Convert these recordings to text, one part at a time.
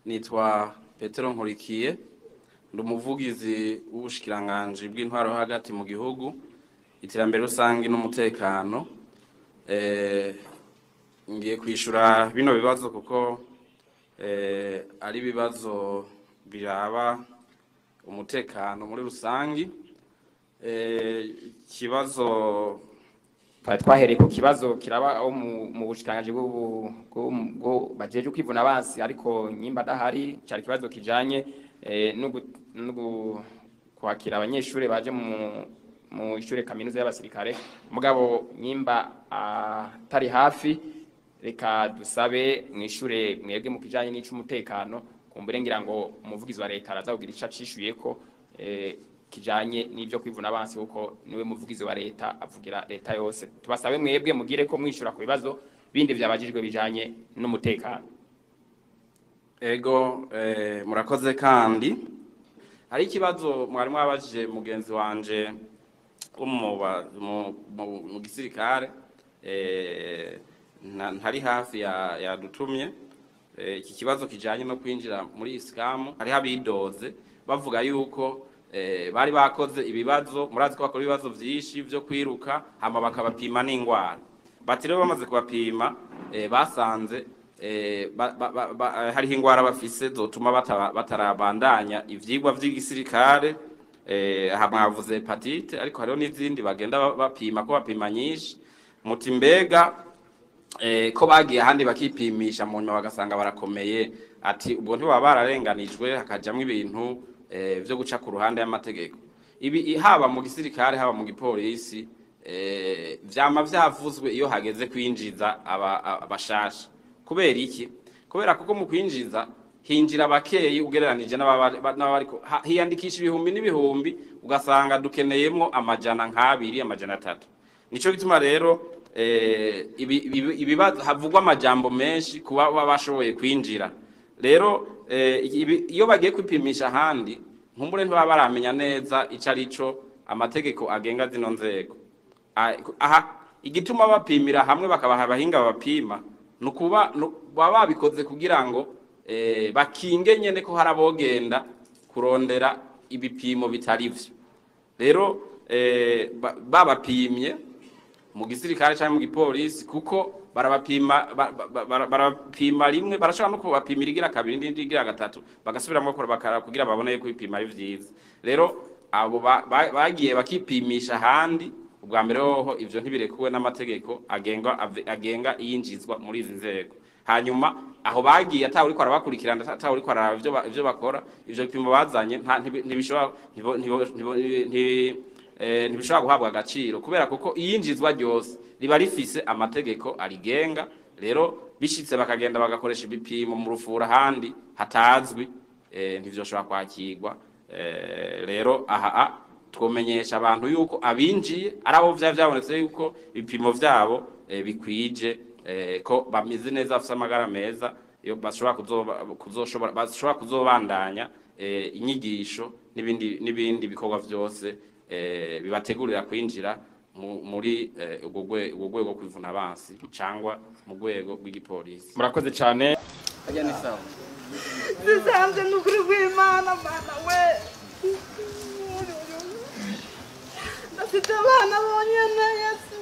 nitwa Petero Nkurikiye ndi umuvugizi w'ubushikiranganje bw'intwaro hagati mu gihugu iterambere rusangi n'umutekano. Ngiye kwishura bino bibazo kuko ari bibazo biraba umutekano muri rusangi. Kibazo twahereye ku kibazo kiraba mu bushikiranganje bwo bajeje kwivuna abansi, ariko nyimba dahari cyari kibazo kijanye no kwakira abanyeshuri baje mu ishure kaminuza y'abasirikare. Mugabo nyimba atari hafi, reka dusabe mu ishure mwebwe mu kijanye n'icumutekano kumbure ngira ngo umuvugizi wa leta araza kugira ico acishuye ko kijanye n'ivyo kwivuna abansi, kuko niwe muvugizi wa leta avugira leta yose. Tubasabe mwebwe mugire ko mwishura ku bibazo bindi byabajijwe bijanye n'umutekano. Ego murakoze. Kandi hari ikibazo mwarimu abajije mugenzi wanje mu gisirikare ntari hafi yadutumye. Iki kibazo kijanye no kwinjira muri isikamu, hari abidoze bavuga yuko bari bakoze ibibazo, murazi ko bakora ibibazo vyinshi vyo kwiruka hama bakabapima n'ingwara. Bati rero bamaze kubapima basanze hariho ingwara bafise zotuma batarabandanya ivyigwa vy'igisirikare. Mwavuze hepatite, ariko hariho n'izindi bagenda bapima ko bapima nyinshi. Muti mbega ko bagiye ahandi bakipimisha mu nyuma bagasanga barakomeye, ati ubwo ntibaba bararenganijwe hakajamwo ibintu vyo guca ku ruhande y'amategeko. Ibi haba mu gisirikare haba mu gipolisi vyama vyavuzwe iyo hageze kwinjiza abashasha. Kubera iki? Kubera kuko mu kwinjiza hinjira bakeyi ugereranije n'abariko hiyandikisha ibihumbi n'ibihumbi, ugasanga dukeneyemo amajana nk'abiri amajana 3. Nico gituma rero ibibazo havugwa amajambo menshi kuba bashoboye kwinjira. Rero iyo bagiye kwipimisha ahandi nkumbure ntibaba baramenya neza ico arico amategeko agenga zino nzego. Aha igituma bapimira hamwe bakabaha abahinga babapima nukuba baba babikoze kugira ngo bakinge nyene ko harabogenda kurondera ibipimo bitari vyo. Rero babapimye mu gisirikare cyangwa mu gipolisi, kuko barabapima rimwe, barashobora no kubapimira igira kabiri n'indi igira gatatu, bagasubiramo kugira babone ko ibipima ari vyiza. Rero abo bagiye bakipimisha ahandi, ubwa mbere hoho ivyo ntibirekuwe n'amategeko agenga iyinjizwa muri izi nzego. Hanyuma aho bagiye atawe uriko arabakurikirana, atawe uriko araba ivyo bakora, ivyo bipimo bazanye ntibishobora guhabwa agaciro, kubera kuko iyinjizwa ryose riba rifise amategeko arigenga. Rero bishitse bakagenda bagakoresha ibipimo mu rufura ahandi hatazwi, ntivyoshobora kwakirwa. Rero aha twomenyesha abantu yuko abinjiye arabo vyabonetse yuko ibipimo vyabo bikwije, ko bamize neza, bafise amagara meza, yo bashobora kuzobandanya inyigisho n'ibindi bikorwa vyose bibategurira kwinjira muri ubwo rwego kwivuna abansi cyangwa mu rwego rw'igipolisi. Murakoze cyane. Ajya ni sawa. Sisanze n'ukuri kw'Imana bana we. Ndafite abana bonyene Yesu.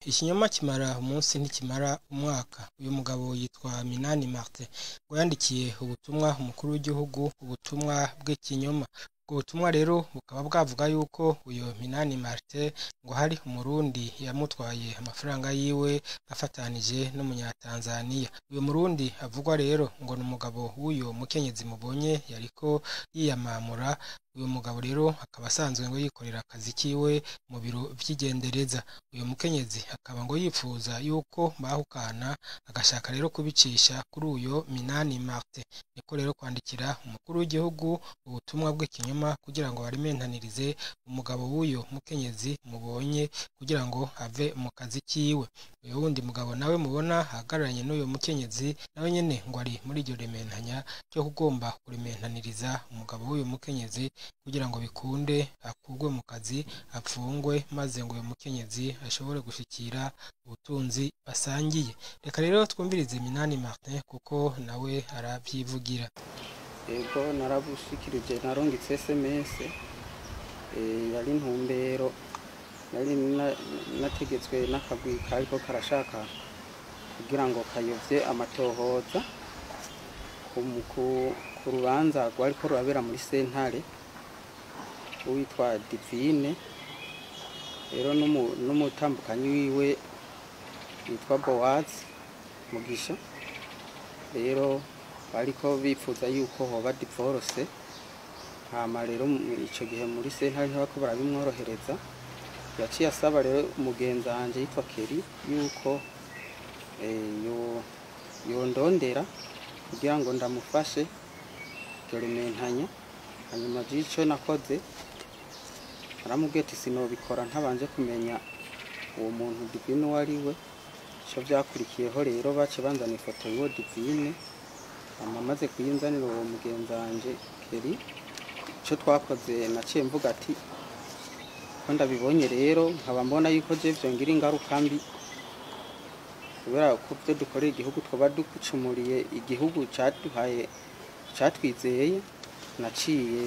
Ikinyoma kimara umunsi ntikimara umwaka. Uyu mugabo yitwa Minani Martin ngo yandikiye ubutumwa umukuru w'igihugu, ubutumwa bw'ikinyoma. Ubwo butumwa rero bukaba bwavuga yuko uyu Minani Martin ngo hari umurundi yamutwaye amafaranga yiwe afatanije n'umunyatanzania. Uyu murundi avugwa rero ngo n'umugabo w'uyo mukenyezi mubonye yariko yiyamamura. Uyu mugabo rero akaba asanzwe ngo yikorera akazi kiwe mu biro vy'igendereza. Uyu mukenyezi akaba ngo yifuza yuko bahukana, agashaka rero kubicisha kuri uyo Minani Martin. Niko rero kwandikira umukuru w'igihugu ubutumwa bw'ikinyoma kugira ngo barimentanirize umugabo w'uyo mukenyezi mubonye kugira ngo ave mu kazi kiwe. Uyu wundi mugabo nawe mubona ahagararanye n'uyo mukenyezi nawe nyene ngo ari muri iryo rementanya cyo kugomba kurimentaniriza umugabo w'uyu mukenyezi kugira ngo bikunde akugwe mu kazi, apfungwe, maze ngo uyu mukenyezi ashobore gushikira ubutunzi basangiye. Reka rero twumvirize Minani Martin kuko nawe aravyivugira. ego narabushikirije narungitse SMS yari ntumbero nari nategetswe n'akagwi kariko karashaka kugira ngo kayovye amatohoza ku rubanza rwariko rurabera muri sentare uwitwa Divine rero n'umutambukanyi wiwe yitwa Boaz Mugisha rero bariko bifuza yuko hoba divorce hama rero ico gihe muri sentare ntibako barabimworohereza yaciye asaba rero umugenzi wanje yitwa Keri yuko yondondera kugira ngo ndamufashe Clementanya hanyuma by'ico nakoze aramubwiye ati sinobikora ntabanje kumenya uwo muntu Divine wari we cyo byakurikiyeho rero bace banzana ifoto y'uwo Divine amaze kuyinzanira uwo mugenzi wanje Keri cyo twakoze naciye mvuga ati ko ndabibonye rero nkaba mbona yuko je vyongira ingaruka mbi kubera ko byo dukoreye igihugu twoba dukucumuriye igihugu cyaduhaye cyatwizeye naciye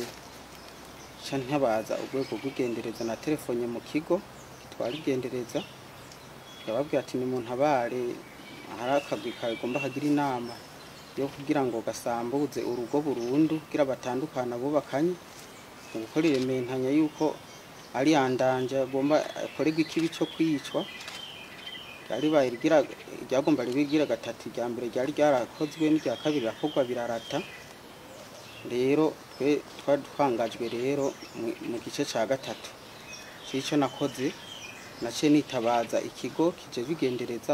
ntabaza urwego rw'igendereza na telefone mu kigo twarigendereza yababwiye ati ni mu ntabare hari akagwi kagomba kagira inama yo kugira ngo gasambuze urugo burundu kugira batandukana bubakanye mu gukora Clementanya yuko ari yandanje agomba akorerwa ikibi cyo kwicwa yari ryagomba ribigira gatatu rya mbere ryari ryarakozwe n'irya kabiri rakorwa birarata rero twe twangajwe rero mu gice ca gatatu c'ico nakoze naciye nitabaza ikigo kije bigendereza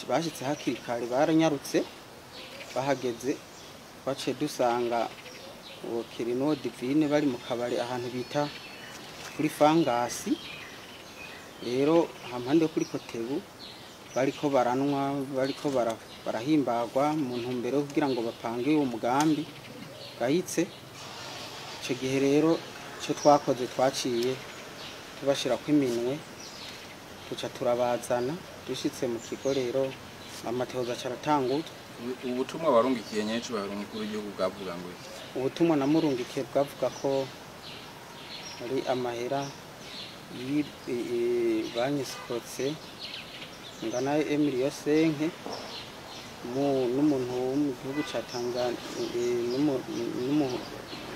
bashitse hakiri kare baranyarutse bahageze bace dusanga uwo Kirino Divine bari mu kabare ahantu bita kuri Fangasi rero hampande kuri Kotebu bariko baranwa bariko barahimbagwa mu ntumbero kugira ngo bapange uwo mugambi gahitse ico gihe rero cyo twakoze twaciye tubashira ku iminwe tuca turabazana dushitse mu kigo rero amatohoza caratangutse. Ubutumwa warungikiye nyecu barumukuru w'igihugu bwavuga ngo ubutumwa namurungikiye bwavuga ko ari amahera banyisikotse ngana Emilio Senke n'umuntu wo mu gihugu ca Tanzania n'umuntu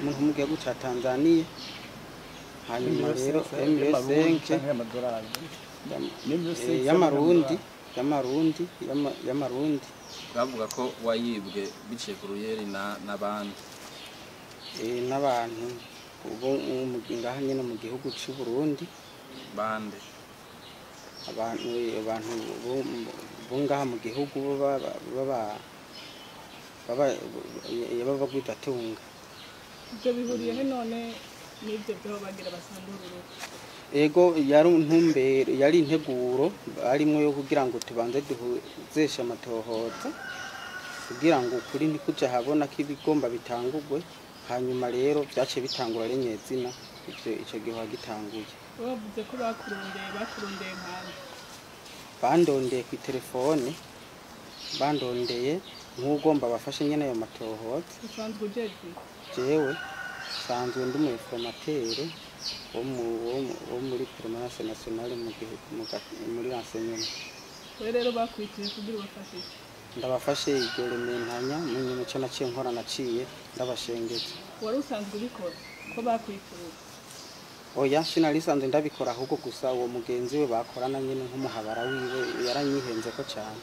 mu gihugu ca Tanzania hanyuma rero Emilio Senke y'amarundi bavuga ko wayibwe biciye ku ruyeri n'abandi n'abantu ubu ngaha nyine mu gihugu cy'u Burundi bande abantu bo ngaha mu gihugu baba gwitatunga ibyo bihuriye he none n'ibyo byo bagira basandururu ego yari integuro arimo yo kugira ngo tubanze duhuzesha amatohoza kugira ngo kuri ntikuja habona ko ibigomba bitangurwe hanyuma rero byace bitangura renyezina ico gihe wagitanguye bavuze ko bakurondeye nkande bandondeye ku telefone bandondeye nk'ugomba bafashe nyene ayo matohoza usanzwe ujeje jewe sanzwe ndi mu informateur wo muri permanence nationale mu gihugu muri renseignement rero bakwitiye kugira ubafashe ndabafashe iryo Clementanya mu nyuma cyo naciye nkora naciye ndabashengetse wari usanzwe ubikora ko bakwitiye oya sinarisanzwe ndabikora ahubwo gusa uwo mugenzi we bakorana nyine nk'umuhabara wiwe yaranyihenze ko cyane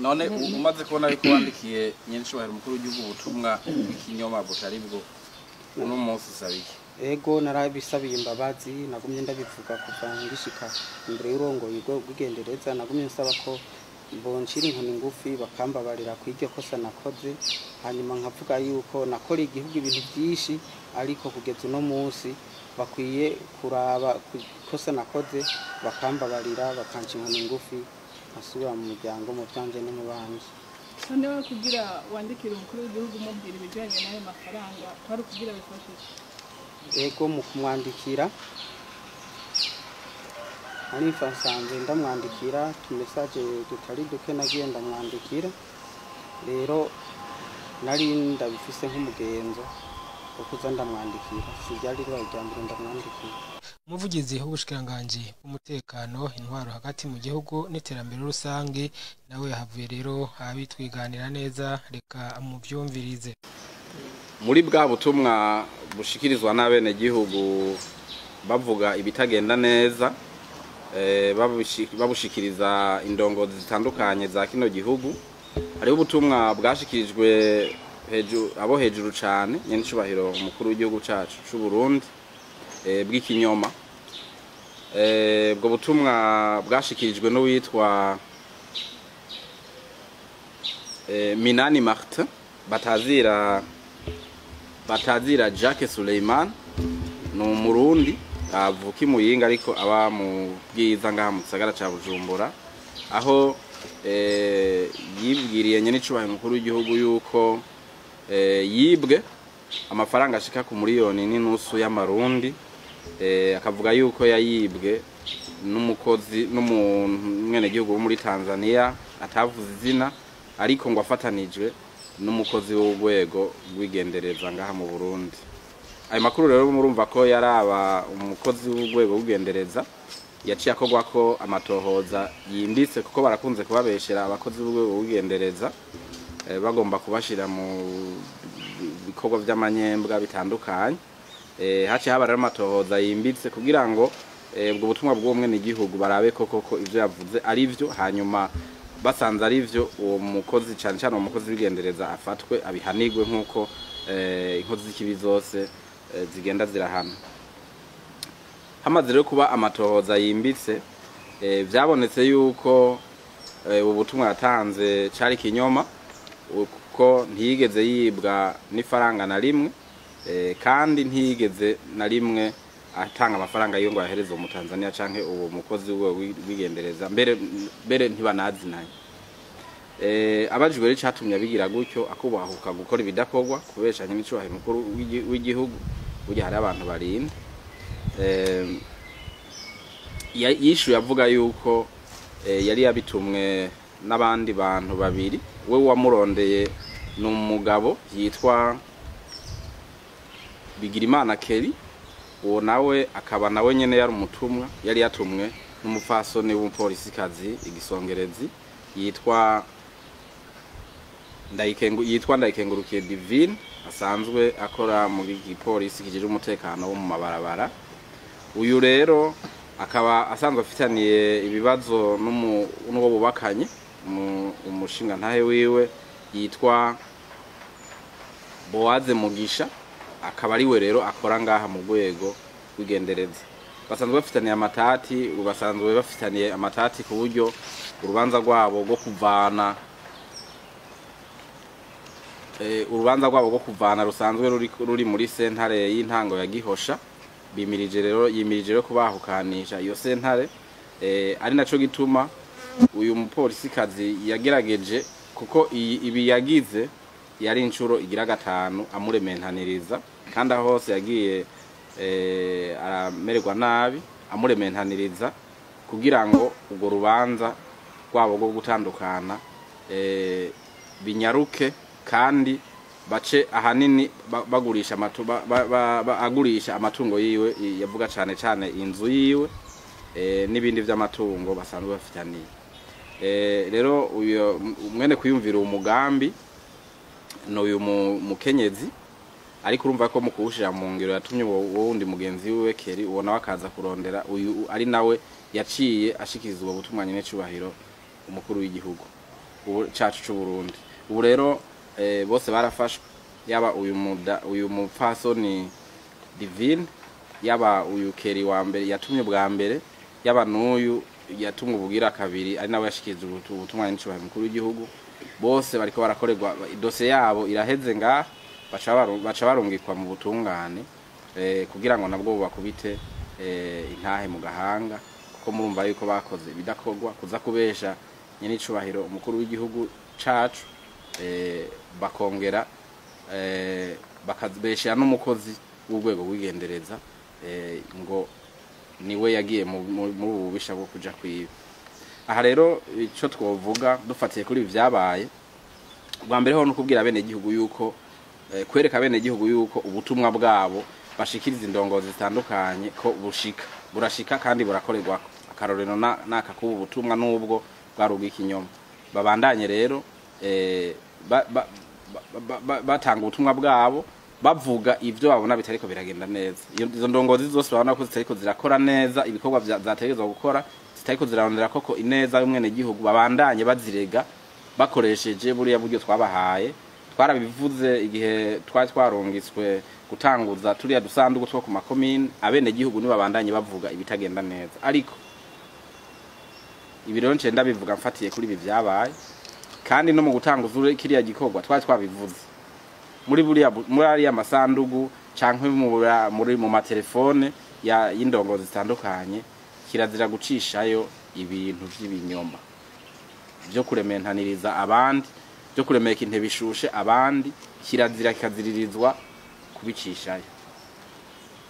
none umaze kubona ariko wandikiye nyinshi wahera umukuru w'igihugu ubutumwa bw'ikinyoma butari bwo uno munsi usabiki ego narabisabiye imbabazi nagumye ndabivuga kuva ngishika imbere y'urongoye rw'igendereza nagumye nsaba ko bonshira inkoni ngufi bakambabarira ku iryo kosa nakoze hanyuma nkavuga yuko nakoreye igihugu ibintu byinshi ariko kugeza uno munsi bakwiye kuraba kosa nakoze bakambabarira bakanca inkoni ngufi asubira mu muryango mu byanje no mu banje none kugira wandikira umukuru w'igihugu mubwira ibijyanye n'ayo mafaranga twari kugira bifashe ego mu kumwandikira arifa nsanzwe ndamwandikira tumesaje tutari duke nagiye ndamwandikira rero nari ndabifise nk'umugenzo wo kuza ndamwandikira siryari ribaye rya mbere ndamwandikira. umuvugizi w'ubushikiranganji bw'umutekano intwaro hagati mu gihugu n'iterambere rusange nawe yahavuye rero abitwiganira neza reka muvyumvirize. Muri bwa butumwa bushikirizwa n'abene gihugu bavuga ibitagenda neza babushikiriza indongozi zitandukanye za kino gihugu, hariho ubutumwa bwashikirijwe abo hejuru cyane nyenicubahiro umukuru w'igihugu cyacu cy'u Burundi bw'ikinyoma. Ubwo butumwa bwashikirijwe n'uwitwa Minani Martin batazira Jacques Suleiman, ni umurundi avuka i Muyinga ariko aba mu bwiza ngaha mu gisagara ca Bujumbura, aho yibwiriye nyenicubahiro umukuru w'igihugu yuko yibwe amafaranga ashika ku miliyoni n'inusu y'amarundi. Akavuga yuko yayibwe n'umukozi n'umwenegihugu wo muri Tanzania atavuze izina, ariko ngo afatanijwe n'umukozi w'urwego rw'igendereza ngaha mu Burundi. Ayo makuru rero murumva ko yaraba umukozi w'urwego rw'igendereza yaciye akogwa ko amatohoza yimbitse, kuko barakunze kubabeshera abakozi b'urwego rw'igendereza bagomba kubashira mu bikorwa by'amanyembwa bitandukanye. Haciye haba rero amatohoza yimbitse kugira ngo ubwo butumwa bw'umwe n'igihugu barabe koko ivyo yavuze ari byo, hanyuma basanze ari byo uwo mukozi cyane cyane umukozi w'igendereza afatwe abihanirwe nk'uko inkozi z'ikibi zose zigenda zirahana. Hamaze rero kuba amatohoza yimbitse, byabonetse yuko ubu butumwa yatanze cari kinyoma, kuko ntiyigeze yibwa n'ifaranga na rimwe, kandi ntiyigeze na rimwe atanga amafaranga yo ngo ahereze mu Tanzania canke uwo mukozi w'igendereza, mbere ntibanazinanye. Abajijwe rero catumye abigira gutyo akubahuka gukora ibidakorwa kubeshanya n'icubahiro mukuru w'igihugu, burya hari abantu barinda. Yishuye avuga yuko yari yabitumwe n'abandi bantu babiri, we wamurondeye n'umugabo yitwa Bigirimana Kelly, uwo nawe akaba nawe nyene yari umutumwa, yari yatumwe n'umupfasoni w'umupolisikazi igisongerezi yitwa Ndayikengurukiye Divine, asanzwe akora mu gipolisi kijejwe umutekano wo mu mabarabara. Uyu rero akaba asanzwe afitaniye ibibazo n'uwo bubakanye umushinga ntahe wiwe yitwa Boaze Mugisha, akaba ari we rero akora ngaha mu rwego rw'igendereza. Basanzwe bafitaniye amatati ku buryo urubanza rwabo rwo kuvana rusanzwe ruri muri sentare y'intango ya Gihosha. Yimirije rero kubahukanisha iyo sentare, ari naco gituma uyu mupolisikazi yagerageje, kuko ibi yagize yari incuro igira gatanu amurementaniriza, kandi aho hose yagiye aramererwa nabi amurementaniriza kugira ngo ubwo rubanza rwabo rwo gutandukana binyaruke, kandi bace ahanini bagurisha agurisha amatungo yiwe, yavuga cyane cyane inzu yiwe n'ibindi by'amatungo basanzwe bafitaniye. Rero uyu mwene kuyumvira umugambi n'uyu mukenyezi, ariko urumva ko mu kuwushira mu ngiro yatumye wundi mugenzi wiwe Kelly ubona wakaza kurondera uyu ari nawe yaciye ashikiriza ubu butumwa nyine cubahiro umukuru w'igihugu cacu c'u Burundi. Ubu rero bose barafashwe, yaba uyu mupfasoni Divine, yaba uyu Kelly wa mbere yatumye bwa mbere, yaba n'uyu yatumwe ubugira kabiri ari nawe yashikiriza ubutumwa nyine cubahiro umukuru w'igihugu. Bose bariko barakorerwa dosiye yabo iraheze ngaha, baca barungikwa mu butungane kugira ngo nabwo bakubite intahe mu gahanga, kuko murumva yuko bakoze bidakorwa kuza kubesha nyene icubahiro umukuru w'igihugu cacu, bakongera bakazibeshera n'umukozi w'urwego rw'igendereza ngo niwe yagiye muri ubu bubisha bwo kuja kwiba. Aha rero ico twovuga dufatiye kuri byabaye, bwa mbere ho no kubwira bene gihugu yuko kwereka bene gihugu yuko ubutumwa bwabo bashikiriza indongozi zitandukanye ko burashika kandi burakorerwa akarorero naka kuba ubutumwa nubwo bwaruga ikinyoma babandanye rero batanga ubutumwa bwabo bavuga ivyo babona bitariko biragenda neza izo ndongozi zose babona ko zitariko zirakora neza ibikorwa zategezwa gukora zitariko zirarondera koko ineza y'umwene gihugu babandanye bazirega bakoresheje buriya buryo twabahaye twarabivuze igihe twarongitswe gutanguza turiya dusanduku two ku makomine abene gihugu ni babandanye bavuga ibitagenda neza ariko ibiro nce ndabivuga mfatiye kuri ibi byabaye kandi no mu gutanguza kiriya gikorwa twabivuze muri ariya masandugu canke muri mu matelefone y'indongozi zitandukanye kirazira gucishayo ibintu by'ibinyoma byo kurementaniriza abandi byo kuremeka intebe ishushe abandi kirazira kikaziririzwa kubicishayo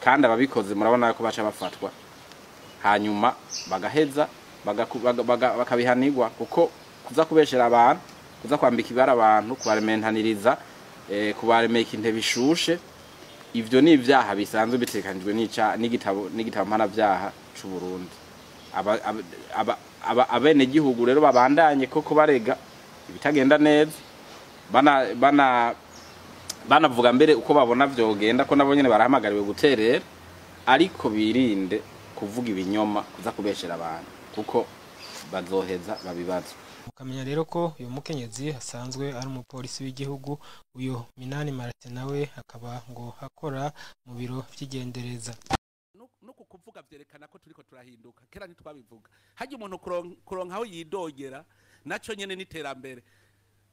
kandi ababikoze murabona ko baca bafatwa hanyuma bagaheza bakabihanirwa kuko kuza kubeshera abantu kuza kwambika ibara abantu kubarementaniriza kubaremeka intebe ishushe ivyo ni ivyaha bisanzwe bitekanijwe n'igitabo mpanavyaha c'u Burundi abene gihugu rero babandanye koko barega ibitagenda neza banavuga mbere uko babona vyogenda ko nabo nyene barahamagariwe guterera ariko birinde kuvuga ibinyoma kuza kubeshera abantu kuko bazoheza babibazwa mukamenya rero ko uyu mukenyezi asanzwe ari umupolisi w'igihugu uyu Minani Martin nawe akaba ngo akora mu biro vy'igendereza no kuvuga vyerekana ko turiko turahinduka kera ntitwabivuga haje umuntu kuronka aho yidogera naco nyene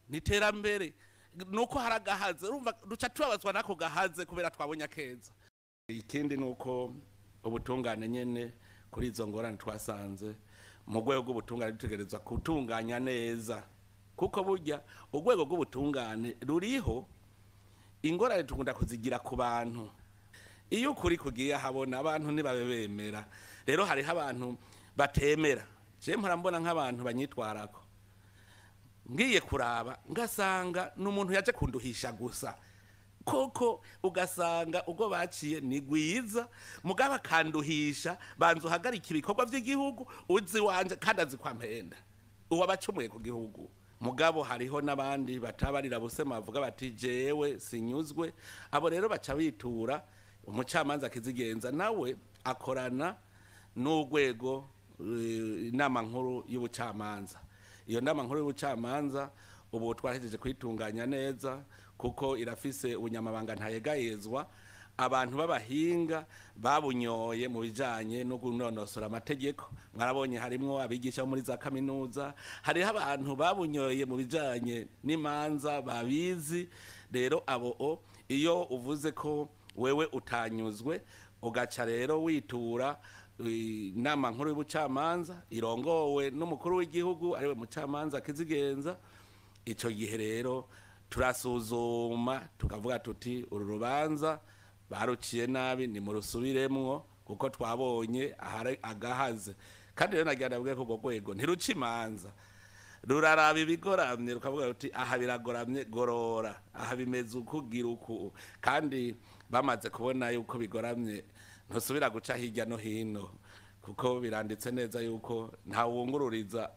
niterambere nuko haragahaze urumva duca tubabazwa nako gahaze kubera twabonye akeza ikindi nuko ubutungane nyene kuri izo ngorane twasanze mu rwego rw'ubutungane dutegerezwa gutunganya neza kuko burya urwego rw'ubutungane ruriho ingorane tukunda kuzigira ku bantu iyo ukuri kugiye habona abantu ntibabe bemera rero hariho abantu batemera je mpora mbona nk'abantu banyitwarako ngiye kuraba ngasanga n'umuntu yaje kunduhisha gusa koko ugasanga ubwo baciye ni gwiza mugaba kanduhisha banzu hagarika ibikorwa by'igihugu uzi wanje kandi azi kwampenda uwabacumuye ku gihugu mugabo hariho nabandi batabarira busema bavuga bati jewe sinyuzwe abo rero baca bitura umucamanza akizigenza nawe akorana n'urwego inama nkuru y'ubucamanza iyo nama nkuru y'ubucamanza ubu twahejeje kwitunganya neza kuko irafise ubunyamabanga ntayegayezwa abantu b'abahinga babunyoye mu bijanye no gunonosora amategeko mwarabonye harimwo abigisha muri za kaminuza hariho abantu babunyoye mu bijanye n'imanza babizi rero abo iyo uvuze ko wewe utanyuzwe ugaca rero witura inama nkuru y'ubucamanza irongowe n'umukuru w'igihugu ariwe mucamanza akizigenza ico gihe rero turasuzuma tukavuga tuti uru rubanza baruciye nabi ni mu rusubiremwo kuko twabonye ahari agahaze kandi rero nagira ndabwiye ko rwego ntiruca imanza ruraraba ibigoramye rukavuga ruti aha biragoramye gorora aha bimeze ukugira uku kandi bamaze kubona yuko bigoramye ntusubira guca hirya no hino kuko biranditse neza yuko nta wungururiza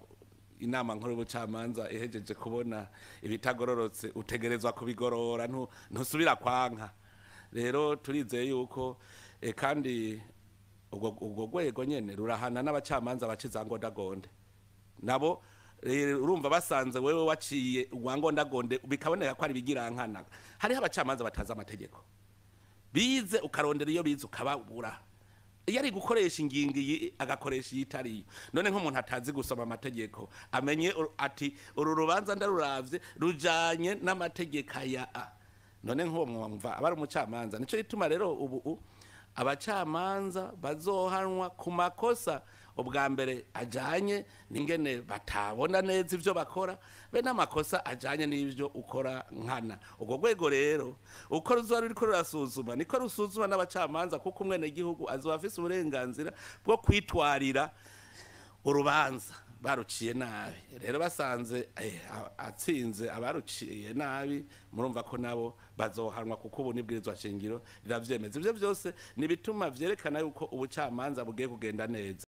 inama nkuru y'ubucamanza ihejeje kubona ibitagororotse utegerezwa kubigorora ntusubira kwanka rero turizeye yuko kandi ubwo rwego nyene rurahana n'abacamanza baciza ngondagonde nabo urumva basanze wewe waciye uwangondagonde bikaboneka ko ari bigirankana hariho abacamanza bataza amategeko bize ukarondera iyo bize ukababura iyo ari gukoresha ingingi agakoresha yitariyo none nk'umuntu atazi gusoma amategeko amenye ati uru rubanza ndaruravye rujanye n'amategeko ya none nk'uwo mwumva abari umucamanza nico gituma rero ubu abacamanza bazohanwa ku makosa ubwa mbere ajanye n'ingene batabona neza ivyo bakora be n'amakosa ajanye n'ivyo ukora nkana ubwo rwego rero uko ruzoba ruriko rurasuzuma niko rusuzuma n'abacamanza kuko umwene gihugu azoba afise uburenganzira bwo kwitwarira urubanza baruciye nabi rero basanze atsinze abaruciye nabi murumva ko nabo bazohanwa kuko ubu nibwirizwa shingiro riravyemeza ivyo byose ni bituma vyerekana yuko ubucamanza bugiye kugenda neza.